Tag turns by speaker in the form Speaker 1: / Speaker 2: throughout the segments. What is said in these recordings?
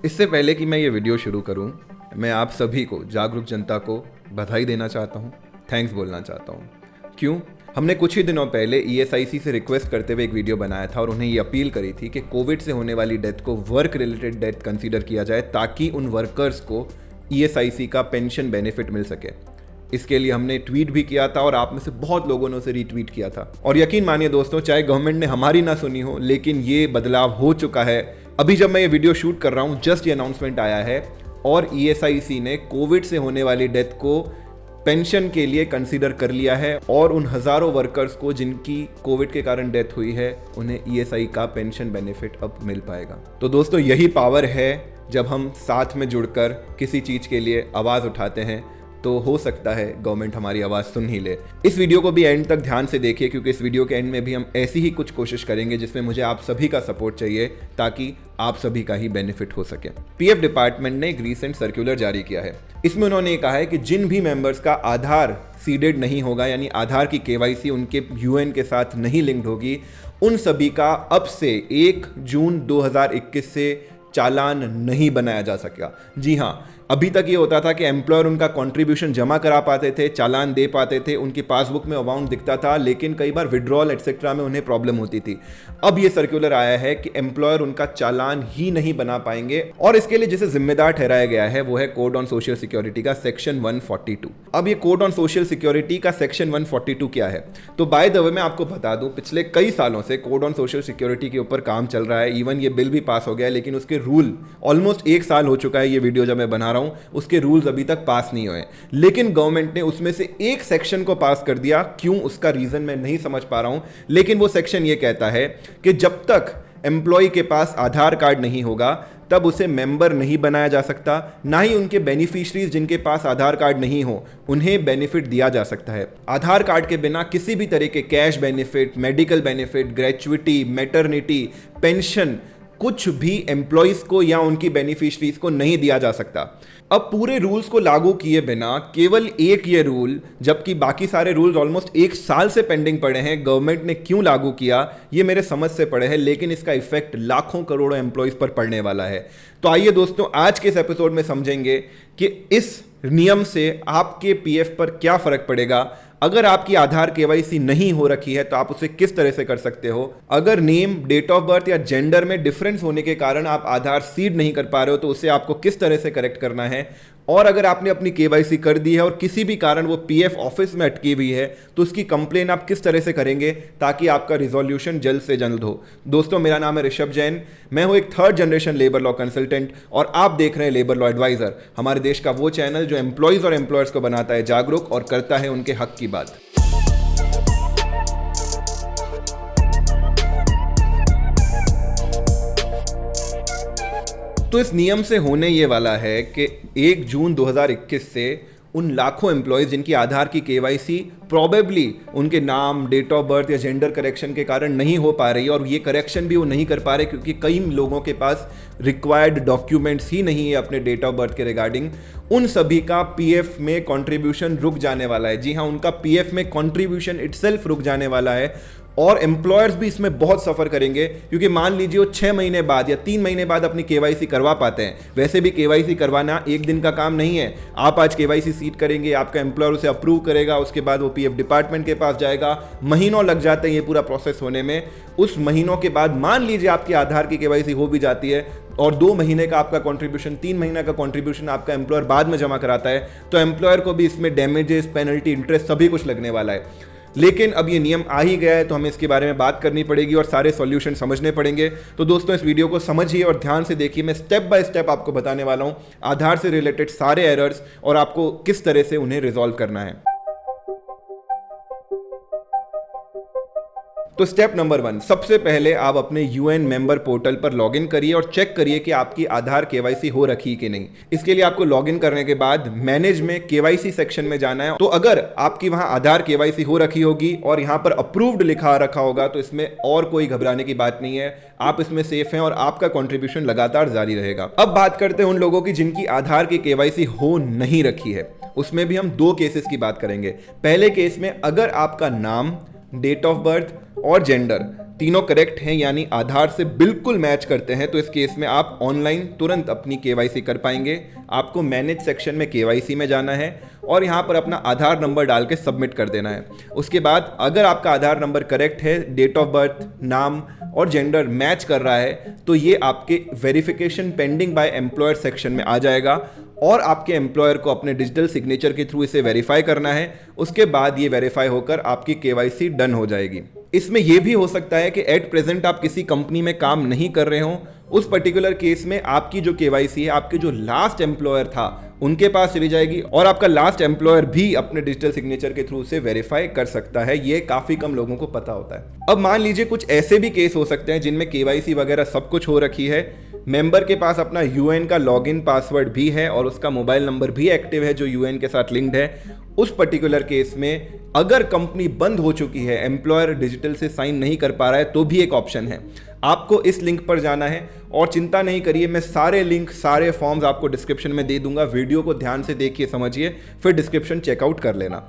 Speaker 1: इससे पहले कि मैं ये वीडियो शुरू करूं, मैं आप सभी को, जागरूक जनता को बधाई देना चाहता हूं, थैंक्स बोलना चाहता हूं। क्यों? हमने कुछ ही दिनों पहले ईएसआईसी से रिक्वेस्ट करते हुए एक वीडियो बनाया था और उन्हें ये अपील करी थी कि कोविड से होने वाली डेथ को वर्क रिलेटेड डेथ कंसीडर किया जाए ताकि उन वर्कर्स को ईएसआईसी का पेंशन बेनिफिट मिल सके। इसके लिए हमने ट्वीट भी किया था और आप में से बहुत लोगों ने उसे रीट्वीट किया था। और यकीन मानिए दोस्तों, चाहे गवर्नमेंट ने हमारी ना सुनी हो, लेकिन ये बदलाव हो चुका है। अभी जब मैं ये वीडियो शूट कर रहा हूँ, जस्ट ये अनाउंसमेंट आया है और ईएसआईसी ने कोविड से होने वाली डेथ को पेंशन के लिए कंसीडर कर लिया है और उन हजारों वर्कर्स को जिनकी कोविड के कारण डेथ हुई है, उन्हें ईएसआई का पेंशन बेनिफिट अब मिल पाएगा। तो दोस्तों, यही पावर है जब हम साथ में जुड़कर किसी चीज के लिए आवाज उठाते हैं, तो हो सकता है गवर्नमेंट हमारी आवाज़ सुन ही ले। इस वीडियो को भी एंड तक ध्यान से देखिए, क्योंकि इस वीडियो के एंड में भी हम ऐसी ही कुछ कोशिश करेंगे जिसमें मुझे आप सभी का सपोर्ट चाहिए ताकि आप सभी का ही बेनिफिट हो सके। पीएफ डिपार्टमेंट ने एक रीसेंट सर्कुलर जारी किया है। इसमें उन्होंने ये कहा है कि जिन भी मेंबर्स का आधार सीडेड नहीं होगा, यानी आधार की केवाईसी उनके यूएन के साथ नहीं लिंक्ड होगी, उन सभी का अब से 1 जून 2021 से चालान नहीं बनाया जा सकेगा। जी हाँ, अभी तक ये होता था कि एम्प्लॉयर उनका कंट्रीब्यूशन जमा करा पाते थे, चालान दे पाते थे, उनकी पासबुक में अमाउंट दिखता था, लेकिन कई बार विड्रॉल एक्सेट्रा में उन्हें प्रॉब्लम होती थी। अब ये सर्कुलर आया है कि एम्प्लॉयर उनका चालान ही नहीं बना पाएंगे और इसके लिए जिसे जिम्मेदार ठहराया गया है वो है कोड ऑन सोशल सिक्योरिटी का सेक्शन 142। अब ये कोड ऑन सोशल सिक्योरिटी का सेक्शन 142 क्या है? तो बाय द वे मैं आपको बता दूं, पिछले कई सालों से कोड ऑन सोशल सिक्योरिटी के ऊपर काम चल रहा है। इवन ये बिल भी पास हो गया है, लेकिन उसके रूल ऑलमोस्ट 1 साल हो चुका है। ये वीडियो जब मैं बना रहा हूं, उसके रूल्स अभी तक पास नहीं हुए, लेकिन गवर्नमेंट ने उसमें से एक सेक्शन को पास कर दिया। क्यों, उसका रीजन मैं नहीं समझ पा रहा हूं, लेकिन वो सेक्शन ये कहता है कि जब तक एम्प्लॉय के पास आधार कार्ड नहीं होगा तब उसे मेंबर नहीं बनाया जा सकता, ना ही उनके बेनिफिशियरीज जिनके पास आधार कार्ड नहीं हो उन्हें बेनिफिट दिया जा सकता है। आधार कार्ड के बिना किसी भी तरह के cash benefit, medical benefit, gratuity, maternity, pension, कुछ भी एम्प्लॉइज को या उनकी बेनिफिशियरीज को नहीं दिया जा सकता। अब पूरे रूल्स को लागू किए बिना केवल एक ये रूल, जबकि बाकी सारे रूल्स ऑलमोस्ट 1 साल से पेंडिंग पड़े हैं, गवर्नमेंट ने क्यों लागू किया ये मेरे समझ से पड़े हैं, लेकिन इसका इफेक्ट लाखों करोड़ों एम्प्लॉइज पर पड़ने वाला है। तो आइए दोस्तों, आज के इस एपिसोड में समझेंगे कि इस नियम से आपके पीएफ पर क्या फर्क पड़ेगा। अगर आपकी आधार केवाईसी नहीं हो रखी है तो आप उसे किस तरह से कर सकते हो। अगर नेम, डेट ऑफ बर्थ या जेंडर में डिफरेंस होने के कारण आप आधार सीड नहीं कर पा रहे हो तो उसे आपको किस तरह से करेक्ट करना है। और अगर आपने अपनी केवाईसी कर दी है और किसी भी कारण वो पीएफ ऑफिस में अटकी हुई है तो उसकी कंप्लेन आप किस तरह से करेंगे ताकि आपका रिजोल्यूशन जल्द से जल्द हो। दोस्तों, मेरा नाम है ऋषभ जैन, मैं हूं एक 3rd generation labour law consultant और आप देख रहे हैं लेबर लॉ एडवाइजर, हमारे देश का वो चैनल जो एम्प्लॉइज और एम्प्लॉयर्स को बनाता है जागरूक और करता है उनके हक की बात। तो इस नियम से होने ये वाला है कि 1 जून 2021 से उन लाखों एम्प्लॉयज जिनकी आधार की केवाईसी प्रोबेबली उनके नाम, डेट ऑफ बर्थ या जेंडर करेक्शन के कारण नहीं हो पा रही, और ये करेक्शन भी वो नहीं कर पा रहे क्योंकि कई लोगों के पास रिक्वायर्ड डॉक्यूमेंट्स ही नहीं है अपने डेट ऑफ बर्थ के रिगार्डिंग, उन सभी का पीएफ में कंट्रीब्यूशन रुक जाने वाला है। जी हाँ, उनका पीएफ में कंट्रीब्यूशन इटसेल्फ रुक जाने वाला है और एम्प्लॉयर्स भी इसमें बहुत सफ़र करेंगे, क्योंकि मान लीजिए वो 6 महीने बाद या 3 महीने बाद अपनी केवाईसी करवा पाते हैं। वैसे भी केवाईसी करवाना एक दिन का काम नहीं है। आप आज केवाईसी सीट करेंगे, आपका एम्प्लॉयर उसे अप्रूव करेगा, उसके बाद वो पीएफ डिपार्टमेंट के पास जाएगा, महीनों लग जाते हैं ये पूरा प्रोसेस होने में। उस महीनों के बाद मान लीजिए आपकी आधार की केवाईसी हो भी जाती है और 2 महीने का आपका कंट्रीब्यूशन, 3 महीने का कंट्रीब्यूशन आपका एम्प्लॉयर बाद में जमा कराता है, तो एम्प्लॉयर को भी इसमें डैमेजेस, पेनल्टी, इंटरेस्ट सभी कुछ लगने वाला है। लेकिन अब ये नियम आ ही गया है तो हमें इसके बारे में बात करनी पड़ेगी और सारे सॉल्यूशन समझने पड़ेंगे। तो दोस्तों, इस वीडियो को समझिए और ध्यान से देखिए। मैं स्टेप बाय स्टेप आपको बताने वाला हूं आधार से रिलेटेड सारे एरर्स और आपको किस तरह से उन्हें रिजॉल्व करना है। तो स्टेप नंबर 1, सबसे पहले आप अपने यूएन मेंबर पोर्टल पर लॉगिन करिए और चेक करिए कि आपकी आधार केवाईसी हो रखी कि नहीं। इसके लिए आपको लॉगिन करने के बाद मैनेज में केवाईसी सेक्शन में जाना है। तो अगर आपकी वहां आधार केवाईसी हो रखी होगी और यहां पर अप्रूव्ड लिखा रखा होगा तो इसमें और कोई घबराने की बात नहीं है, आप इसमें सेफ हैं और आपका कंट्रीब्यूशन लगातार जारी रहेगा। अब बात करते हैं उन लोगों की जिनकी आधार की केवाईसी हो नहीं रखी है। उसमें भी हम 2 केसेस की बात करेंगे। पहले केस में अगर आपका नाम, डेट ऑफ बर्थ और जेंडर तीनों करेक्ट हैं यानी आधार से बिल्कुल मैच करते हैं, तो इस केस में आप ऑनलाइन तुरंत अपनी केवाईसी कर पाएंगे। आपको मैनेज सेक्शन में केवाईसी में जाना है और यहाँ पर अपना आधार नंबर डाल के सबमिट कर देना है। उसके बाद अगर आपका आधार नंबर करेक्ट है, डेट ऑफ बर्थ, नाम और जेंडर मैच कर रहा है, तो ये आपके verification pending by employer section में आ जाएगा और आपके एम्प्लॉयर को अपने डिजिटल सिग्नेचर के थ्रू इसे वेरीफाई करना है। उसके बाद ये वेरीफाई होकर आपकी केवाईसी डन हो जाएगी। इसमें यह भी हो सकता है कि एट प्रेजेंट आप किसी कंपनी में काम नहीं कर रहे हो, उस पर्टिकुलर केस में आपकी जो केवाईसी है आपके जो लास्ट एम्प्लॉयर था उनके पास चली जाएगी और आपका लास्ट एम्प्लॉयर भी अपने डिजिटल सिग्नेचर के थ्रू से वेरीफाई कर सकता है। ये काफी कम लोगों को पता होता है। अब मान लीजिए कुछ ऐसे भी केस हो सकते हैं जिनमें केवाईसी वगैरह सब कुछ हो रखी है, मेंबर के पास अपना यूएन का लॉगिन पासवर्ड भी है और उसका मोबाइल नंबर भी एक्टिव है जो यूएन के साथ लिंक्ड है। उस पर्टिकुलर केस में अगर कंपनी बंद हो चुकी है, एम्प्लॉयर डिजिटल से साइन नहीं कर पा रहा है, तो भी एक ऑप्शन है। आपको इस लिंक पर जाना है और चिंता नहीं करिए, मैं सारे लिंक, सारे फॉर्म्स आपको डिस्क्रिप्शन में दे दूंगा। वीडियो को ध्यान से देखिए, समझिए, फिर डिस्क्रिप्शन चेकआउट कर लेना।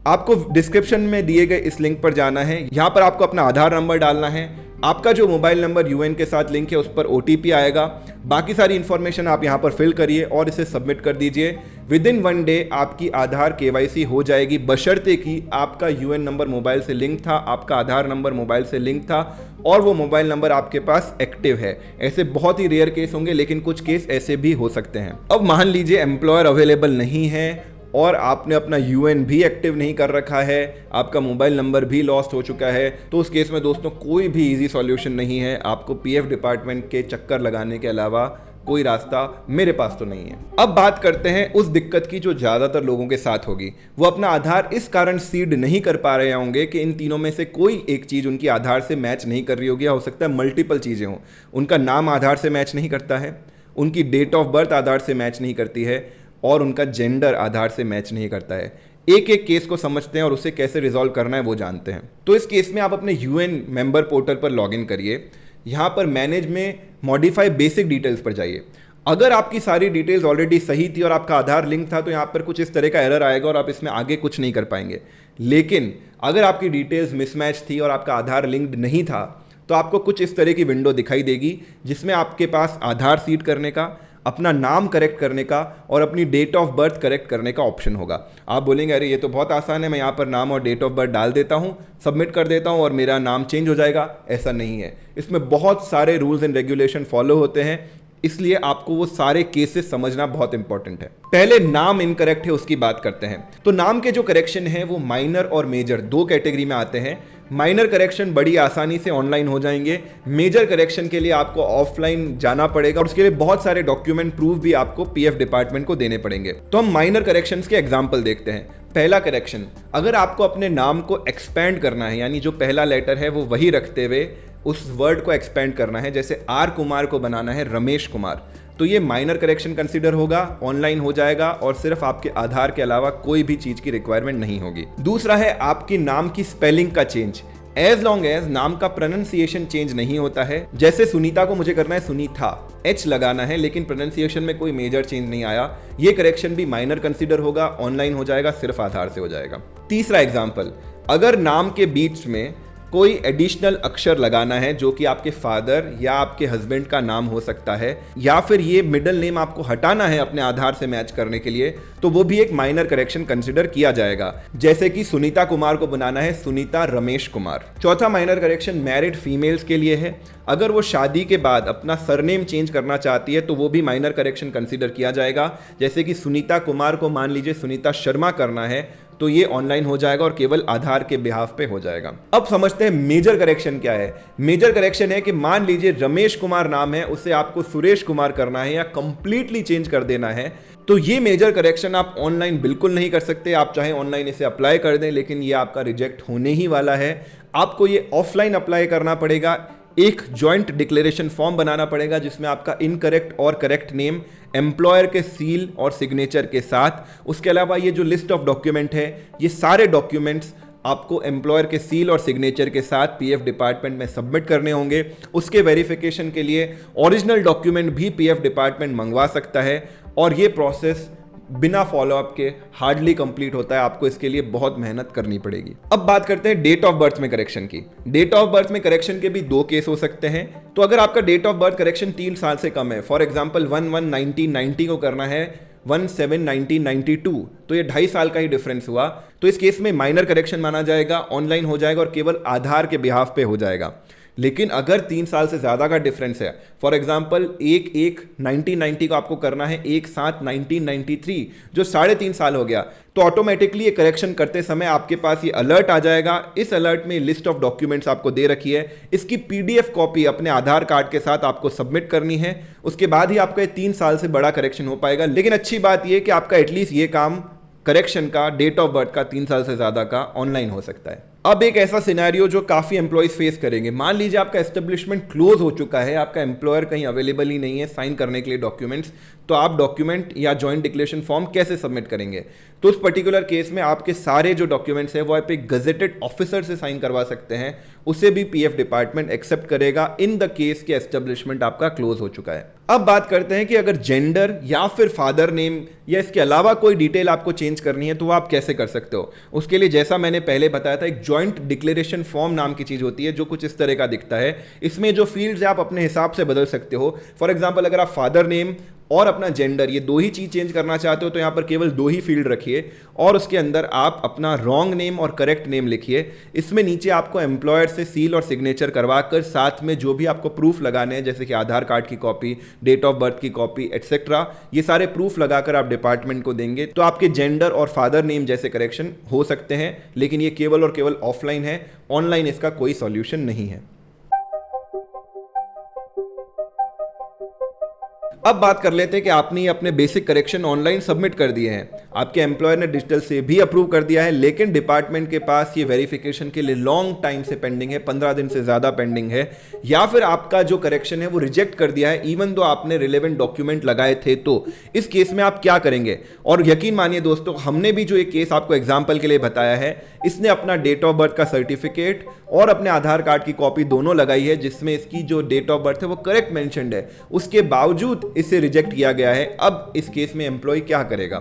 Speaker 1: आपको डिस्क्रिप्शन में दिए गए इस लिंक पर जाना है। यहाँ पर आपको अपना आधार नंबर डालना है, आपका जो मोबाइल नंबर यूएन के साथ लिंक है उस पर ओटीपी आएगा। बाकी सारी इंफॉर्मेशन आप यहाँ पर फिल करिए और इसे सबमिट कर दीजिए। विद इन 1 डे आपकी आधार केवाईसी हो जाएगी, बशर्ते कि आपका यूएन नंबर मोबाइल से लिंक था, आपका आधार नंबर मोबाइल से लिंक था और वो मोबाइल नंबर आपके पास एक्टिव है। ऐसे बहुत ही रेयर केस होंगे, लेकिन कुछ केस ऐसे भी हो सकते हैं। अब मान लीजिए एम्प्लॉयर अवेलेबल नहीं है और आपने अपना यूएन भी एक्टिव नहीं कर रखा है, आपका मोबाइल नंबर भी लॉस्ट हो चुका है, तो उस केस में दोस्तों कोई भी इजी सॉल्यूशन नहीं है। आपको पीएफ डिपार्टमेंट के चक्कर लगाने के अलावा कोई रास्ता मेरे पास तो नहीं है। अब बात करते हैं उस दिक्कत की जो ज़्यादातर लोगों के साथ होगी। वो अपना आधार इस कारण सीड नहीं कर पा रहे होंगे कि इन तीनों में से कोई एक चीज़ उनकी आधार से मैच नहीं कर रही होगी, या हो सकता है मल्टीपल चीज़ें हों। उनका नाम आधार से मैच नहीं करता है, उनकी डेट ऑफ बर्थ आधार से मैच नहीं करती है और उनका जेंडर आधार से मैच नहीं करता है। एक एक केस को समझते हैं और उसे कैसे रिजॉल्व करना है वो जानते हैं। तो इस केस में आप अपने यूएन मेंबर पोर्टल पर लॉगिन करिए। यहाँ पर मैनेज में मॉडिफाई बेसिक डिटेल्स पर जाइए। अगर आपकी सारी डिटेल्स ऑलरेडी सही थी और आपका आधार लिंक था तो यहाँ पर कुछ इस तरह का एरर आएगा और आप इसमें आगे कुछ नहीं कर पाएंगे। लेकिन अगर आपकी डिटेल्स मिसमैच थी और आपका आधार लिंक्ड नहीं था तो आपको कुछ इस तरह की विंडो दिखाई देगी जिसमें आपके पास आधार सीड करने का, अपना नाम करेक्ट करने का और अपनी डेट ऑफ बर्थ करेक्ट करने का ऑप्शन होगा। आप बोलेंगे अरे ये तो बहुत आसान है, मैं यहाँ पर नाम और डेट ऑफ बर्थ डाल देता हूँ, सबमिट कर देता हूँ और मेरा नाम चेंज हो जाएगा। ऐसा नहीं है, इसमें बहुत सारे रूल्स एंड रेगुलेशन फॉलो होते हैं, इसलिए आपको वो सारे केसेस समझना बहुत इंपॉर्टेंट है। पहले नाम इनकरेक्ट है उसकी बात करते हैं। तो नाम के जो करेक्शन है वो माइनर और मेजर दो कैटेगरी में आते हैं। माइनर करेक्शन बड़ी आसानी से ऑनलाइन हो जाएंगे, मेजर करेक्शन के लिए आपको ऑफलाइन जाना पड़ेगा और उसके लिए बहुत सारे डॉक्यूमेंट प्रूफ भी आपको पीएफ डिपार्टमेंट को देने पड़ेंगे। तो हम माइनर करेक्शंस के एग्जांपल देखते हैं। पहला करेक्शन, अगर आपको अपने नाम को एक्सपेंड करना है, यानी जो पहला लेटर है वो वही रखते हुए उस वर्ड को एक्सपेंड करना है, जैसे आर कुमार को बनाना है रमेश कुमार, तो ये माइनर करेक्शन कंसीडर होगा, ऑनलाइन हो जाएगा और सिर्फ आपके आधार के अलावा कोई भी चीज की रिक्वायरमेंट नहीं होगी। दूसरा है आपकी नाम की स्पेलिंग का चेंज। एज लॉन्ग एज नाम का प्रोनाउंसिएशन चेंज नहीं होता है, जैसे सुनीता को मुझे करना है सुनीता, एच लगाना है, लेकिन प्रोनाउंसिएशन में कोई मेजर चेंज नहीं आया, ये करेक्शन भी माइनर कंसीडर होगा, ऑनलाइन हो जाएगा, सिर्फ आधार से हो जाएगा। तीसरा एग्जाम्पल, अगर नाम के बीच में कोई एडिशनल अक्षर लगाना है जो कि आपके फादर या आपके हस्बैंड का नाम हो सकता है, या फिर ये मिडिल नेम आपको हटाना है अपने आधार से मैच करने के लिए, तो वो भी एक माइनर करेक्शन कंसिडर किया जाएगा, जैसे कि सुनीता कुमार को बनाना है सुनीता रमेश कुमार। चौथा माइनर करेक्शन मैरिड फीमेल्स के लिए है। अगर वो शादी के बाद अपना सरनेम चेंज करना चाहती है तो वो भी माइनर करेक्शन कंसिडर किया जाएगा, जैसे कि सुनीता कुमार को मान लीजिए सुनीता शर्मा करना है, तो ये ऑनलाइन हो जाएगा और केवल आधार के बिहाफ पे हो जाएगा। अब समझते हैं मेजर करेक्शन क्या है। मेजर करेक्शन है कि मान लीजिए रमेश कुमार नाम है, उसे आपको सुरेश कुमार करना है या कंप्लीटली चेंज कर देना है, तो ये मेजर करेक्शन आप ऑनलाइन बिल्कुल नहीं कर सकते। आप चाहे ऑनलाइन इसे अप्लाई कर दें, लेकिन ये आपका रिजेक्ट होने ही वाला है। आपको ये ऑफलाइन अप्लाई करना पड़ेगा, एक जॉइंट डिक्लेरेशन फॉर्म बनाना पड़ेगा जिसमें आपका इनकरेक्ट और करेक्ट नेम एम्प्लॉयर के सील और सिग्नेचर के साथ, उसके अलावा ये जो लिस्ट ऑफ डॉक्यूमेंट है, ये सारे डॉक्यूमेंट्स आपको एम्प्लॉयर के सील और सिग्नेचर के साथ पीएफ डिपार्टमेंट में सबमिट करने होंगे। उसके वेरिफिकेशन के लिए ओरिजिनल डॉक्यूमेंट भी पीएफ डिपार्टमेंट मंगवा सकता है और ये प्रोसेस बिना फॉलोअप के हार्डली कंप्लीट होता है, आपको इसके लिए बहुत मेहनत करनी पड़ेगी। अब बात करते हैं डेट ऑफ बर्थ में करेक्शन की। डेट ऑफ बर्थ में करेक्शन के भी दो केस हो सकते हैं। तो अगर आपका डेट ऑफ बर्थ करेक्शन 3 साल से कम है, फॉर एग्जाम्पल 1/1/1990 को करना है 1/7/1992, तो ये 2.5 साल का ही डिफरेंस हुआ, तो इस केस में माइनर करेक्शन माना जाएगा, ऑनलाइन हो जाएगा और केवल आधार के बिहाफ पे हो जाएगा। लेकिन अगर 3 साल से ज़्यादा का डिफरेंस है, फॉर एग्जाम्पल 1/1/1990 को आपको करना है 1/7/1993, जो 3.5 साल हो गया, तो ऑटोमेटिकली ये करेक्शन करते समय आपके पास ये अलर्ट आ जाएगा। इस अलर्ट में लिस्ट ऑफ डॉक्यूमेंट्स आपको दे रखी है, इसकी PDF कॉपी अपने आधार कार्ड के साथ आपको सबमिट करनी है। उसके बाद ही आपका 3 साल से बड़ा करेक्शन हो पाएगा। लेकिन अच्छी बात यह कि आपका एटलीस्ट ये काम करेक्शन का, डेट ऑफ बर्थ का 3 साल से ज़्यादा का ऑनलाइन हो सकता है। अब एक ऐसा सिनेरियो जो काफ़ी एम्प्लॉयज़ फेस करेंगे, मान लीजिए आपका एस्टेब्लिशमेंट क्लोज हो चुका है, आपका एम्प्लॉयर कहीं अवेलेबल ही नहीं है साइन करने के लिए डॉक्यूमेंट्स, तो आप डॉक्यूमेंट या जॉइंट डिक्लेरेशन फॉर्म कैसे सबमिट करेंगे? तो उस पर्टिकुलर केस में आपके सारे जो डॉक्यूमेंट्स हैं वो आप एक गजेटेड ऑफिसर से साइन करवा सकते हैं, उसे भी PF डिपार्टमेंट एक्सेप्ट करेगा इन द केस के एस्टेब्लिशमेंट आपका क्लोज हो चुका है। अब बात करते हैं कि अगर जेंडर या फिर फादर नेम या इसके अलावा कोई डिटेल आपको चेंज करनी है तो वो आप कैसे कर सकते हो। उसके लिए जैसा मैंने पहले बताया था, एक जॉइंट डिक्लेरेशन फॉर्म नाम की चीज़ होती है जो कुछ इस तरह का दिखता है। इसमें जो फील्ड्स है आप अपने हिसाब से बदल सकते हो। फॉर एग्जाम्पल अगर आप फादर नेम और अपना जेंडर, ये दो ही चीज़ चेंज करना चाहते हो तो यहाँ पर केवल 2 ही फील्ड रखिए और उसके अंदर आप अपना रॉन्ग नेम और करेक्ट नेम लिखिए। इसमें नीचे आपको एम्प्लॉयर से सील और सिग्नेचर करवा कर साथ में जो भी आपको प्रूफ लगाने हैं, जैसे कि आधार कार्ड की कॉपी, डेट ऑफ बर्थ की कॉपी एटसेट्रा, ये सारे प्रूफ लगाकर आप डिपार्टमेंट को देंगे तो आपके जेंडर और फादर नेम जैसे करेक्शन हो सकते हैं। लेकिन ये केवल और केवल ऑफलाइन है, ऑनलाइन इसका कोई सॉल्यूशन नहीं है। अब बात कर लेते हैं कि आपने अपने बेसिक करेक्शन ऑनलाइन सबमिट कर दिए हैं, आपके एम्प्लॉयर ने डिजिटल से भी अप्रूव कर दिया है, लेकिन डिपार्टमेंट के पास ये वेरिफिकेशन के लिए लॉन्ग टाइम से पेंडिंग है, 15 दिन से ज़्यादा पेंडिंग है, या फिर आपका जो करेक्शन है वो रिजेक्ट कर दिया है इवन दो आपने रिलेवेंट डॉक्यूमेंट लगाए थे, तो इस केस में आप क्या करेंगे? और यकीन मानिए दोस्तों, हमने भी जो एक केस आपको एग्जाम्पल के लिए बताया है, इसने अपना डेट ऑफ बर्थ का सर्टिफिकेट और अपने आधार कार्ड की कॉपी दोनों लगाई है जिसमें इसकी जो डेट ऑफ बर्थ है वो करेक्ट मेंशन्ड है, उसके बावजूद इसे रिजेक्ट किया गया है। अब इस केस में एम्प्लॉय क्या करेगा?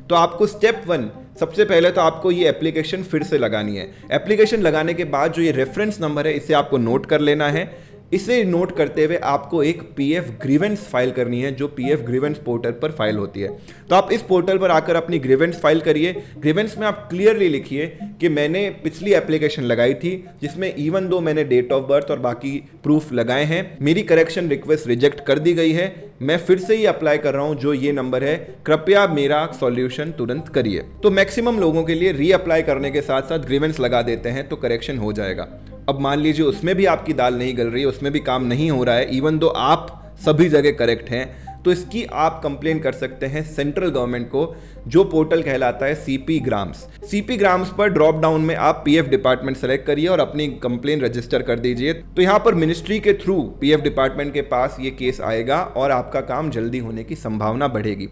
Speaker 1: तो आपको स्टेप 1, सबसे पहले तो आपको ये एप्लीकेशन फिर से लगानी है। एप्लीकेशन लगाने के बाद जो ये रेफरेंस नंबर है इसे आपको नोट कर लेना है। इसे नोट करते हुए आपको एक PF ग्रीवेंस फाइल करनी है जो PF ग्रीवेंस पोर्टल पर फाइल होती है। तो आप इस पोर्टल पर आकर अपनी ग्रीवेंस फाइल करिए। ग्रीवेंस में आप क्लियरली लिखिए कि मैंने पिछली एप्लीकेशन लगाई थी जिसमें इवन दो मैंने डेट ऑफ बर्थ और बाकी प्रूफ लगाए हैं, मेरी करेक्शन रिक्वेस्ट रिजेक्ट कर दी गई है, मैं फिर से ही अप्लाई कर रहा हूं जो ये नंबर है, कृपया मेरा सॉल्यूशन तुरंत करिए। तो मैक्सिमम लोगों के लिए रीअप्लाई करने के साथ साथ ग्रीवेंस लगा देते हैं तो करेक्शन हो जाएगा। अब मान लीजिए उसमें भी आपकी दाल नहीं गल रही है, उसमें भी काम नहीं हो रहा है, इवन दो आप सभी जगह करेक्ट हैं, तो इसकी आप कंप्लेन कर सकते हैं सेंट्रल गवर्नमेंट को, जो पोर्टल कहलाता है CP ग्राम्स। CP ग्राम्स पर ड्रॉप डाउन में आप PF डिपार्टमेंट सेलेक्ट करिए और अपनी कंप्लेन रजिस्टर कर दीजिए। तो यहाँ पर मिनिस्ट्री के थ्रू PF डिपार्टमेंट के पास ये केस आएगा और आपका काम जल्दी होने की संभावना बढ़ेगी।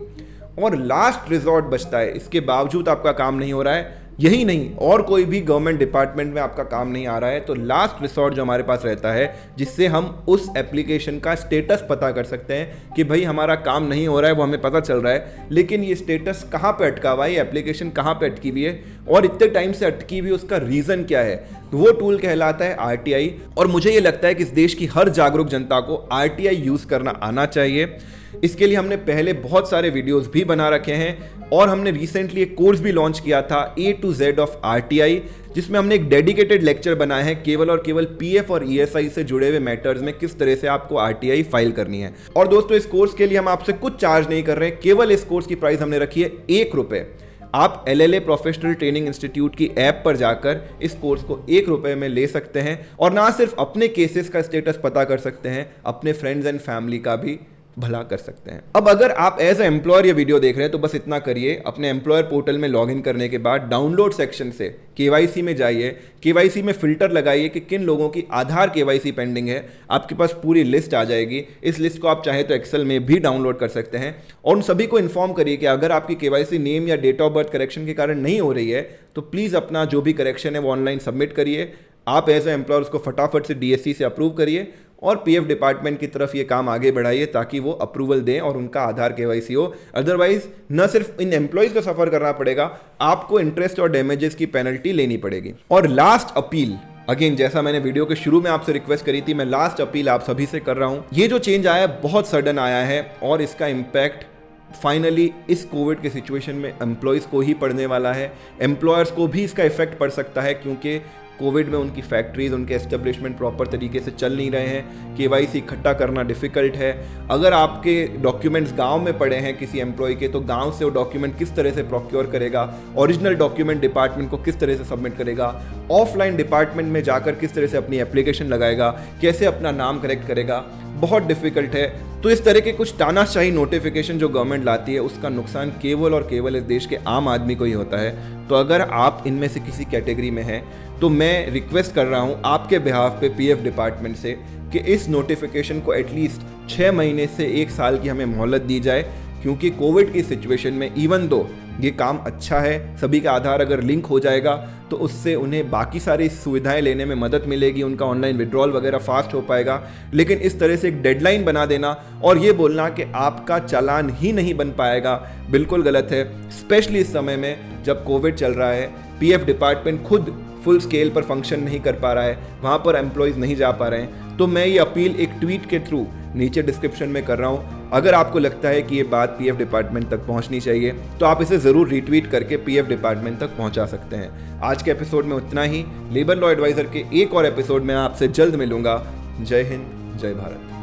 Speaker 1: और लास्ट रिजॉर्ट बचता है, इसके बावजूद आपका काम नहीं हो रहा है, यही नहीं और कोई भी गवर्नमेंट डिपार्टमेंट में आपका काम नहीं आ रहा है, तो लास्ट रिसोर्ट जो हमारे पास रहता है जिससे हम उस एप्लीकेशन का स्टेटस पता कर सकते हैं कि भाई हमारा काम नहीं हो रहा है, वो हमें पता चल रहा है, लेकिन ये स्टेटस कहाँ पे अटका हुआ है, ये एप्लीकेशन कहाँ पे अटकी हुई है और इतने टाइम से अटकी हुई, उसका रीज़न क्या है, तो वो टूल कहलाता है RTI। और मुझे ये लगता है कि इस देश की हर जागरूक जनता को RTI यूज़ करना आना चाहिए। इसके लिए हमने पहले बहुत सारे वीडियोस भी बना रखे हैं और हमने रिसेंटली एक कोर्स भी लॉन्च किया था A to Z of RTI, जिसमें हमने एक डेडिकेटेड लेक्चर बनाया है केवल और केवल PF और ESI से जुड़े हुए मैटर्स में किस तरह से आपको RTI फाइल करनी है। और दोस्तों, इस कोर्स के लिए हम आपसे कुछ चार्ज नहीं कर रहे हैं, केवल इस कोर्स की प्राइस हमने रखी है ₹1। आप LLA प्रोफेशनल ट्रेनिंग इंस्टीट्यूट की ऐप पर जाकर इस कोर्स को ₹1 में ले सकते हैं और ना सिर्फ अपने केसेस का स्टेटस पता कर सकते हैं, अपने फ्रेंड्स एंड फैमिली का भी भला कर सकते हैं। अब अगर आप एज ए एम्प्लॉयर ये वीडियो देख रहे हैं तो बस इतना करिए, अपने एम्प्लॉयर पोर्टल में लॉगिन करने के बाद डाउनलोड सेक्शन से KYC में जाइए, KYC में फिल्टर लगाइए कि किन लोगों की आधार KYC पेंडिंग है, आपके पास पूरी लिस्ट आ जाएगी। इस लिस्ट को आप चाहे तो एक्सेल में भी डाउनलोड कर सकते हैं और उन सभी को इन्फॉर्म करिए कि अगर आपकी KYC नेम या डेट ऑफ बर्थ करेक्शन के कारण नहीं हो रही है तो प्लीज़ अपना जो भी करेक्शन है वो ऑनलाइन सबमिट करिए। आप एज ए एम्प्लॉयर उसको फटाफट से DSC से अप्रूव करिए और पीएफ डिपार्टमेंट की तरफ ये काम आगे बढ़ाइए ताकि वो अप्रूवल दें और उनका आधार केवाईसी हो। अदरवाइज न सिर्फ इन एम्प्लॉयज को सफर करना पड़ेगा, आपको इंटरेस्ट और डैमेजेस की पेनल्टी लेनी पड़ेगी। और लास्ट अपील, अगेन जैसा मैंने वीडियो के शुरू में आपसे रिक्वेस्ट करी थी, मैं लास्ट अपील आप सभी से कर रहा हूं। ये जो चेंज आया है बहुत सडन आया है और इसका इम्पैक्ट फाइनली इस कोविड के सिचुएशन में एम्प्लॉयज़ को ही पड़ने वाला है। एम्प्लॉयर्स को भी इसका इफेक्ट पड़ सकता है क्योंकि कोविड में उनकी फैक्ट्रीज, उनके एस्टेब्लिशमेंट प्रॉपर तरीके से चल नहीं रहे हैं, केवाईसी इकट्ठा करना डिफ़िकल्ट है। अगर आपके डॉक्यूमेंट्स गांव में पड़े हैं किसी एम्प्लॉय के, तो गांव से वो डॉक्यूमेंट किस तरह से प्रोक्योर करेगा, ओरिजिनल डॉक्यूमेंट डिपार्टमेंट को किस तरह से सबमिट करेगा, ऑफलाइन डिपार्टमेंट में जाकर किस तरह से अपनी एप्लीकेशन लगाएगा, कैसे अपना नाम करेक्ट करेगा, बहुत डिफिकल्ट है। तो इस तरह के कुछ तानाशाही नोटिफिकेशन जो गवर्नमेंट लाती है, उसका नुकसान केवल और केवल इस देश के आम आदमी को ही होता है। तो अगर आप इनमें से किसी कैटेगरी में हैं तो मैं रिक्वेस्ट कर रहा हूं आपके बिहाफ पे पीएफ डिपार्टमेंट से कि इस नोटिफिकेशन को एटलीस्ट 6 महीने से 1 साल की हमें मोहलत दी जाए, क्योंकि कोविड की सिचुएशन में इवन दो ये काम अच्छा है, सभी का आधार अगर लिंक हो जाएगा तो उससे उन्हें बाकी सारी सुविधाएं लेने में मदद मिलेगी, उनका ऑनलाइन विड्रॉल वगैरह फास्ट हो पाएगा। लेकिन इस तरह से एक डेडलाइन बना देना और ये बोलना कि आपका चालान ही नहीं बन पाएगा, बिल्कुल गलत है। स्पेशली इस समय में जब कोविड चल रहा है, पीएफ डिपार्टमेंट खुद फुल स्केल पर फंक्शन नहीं कर पा रहा है, वहाँ पर एम्प्लॉयज़ नहीं जा पा रहे हैं। तो मैं ये अपील एक ट्वीट के थ्रू नीचे डिस्क्रिप्शन में कर रहा हूँ। अगर आपको लगता है कि ये बात पीएफ डिपार्टमेंट तक पहुँचनी चाहिए तो आप इसे ज़रूर रीट्वीट करके पीएफ डिपार्टमेंट तक पहुँचा सकते हैं। आज के एपिसोड में उतना ही। लेबर लॉ एडवाइज़र के एक और एपिसोड में आपसे जल्द मिलूंगा। जय हिंद, जय भारत।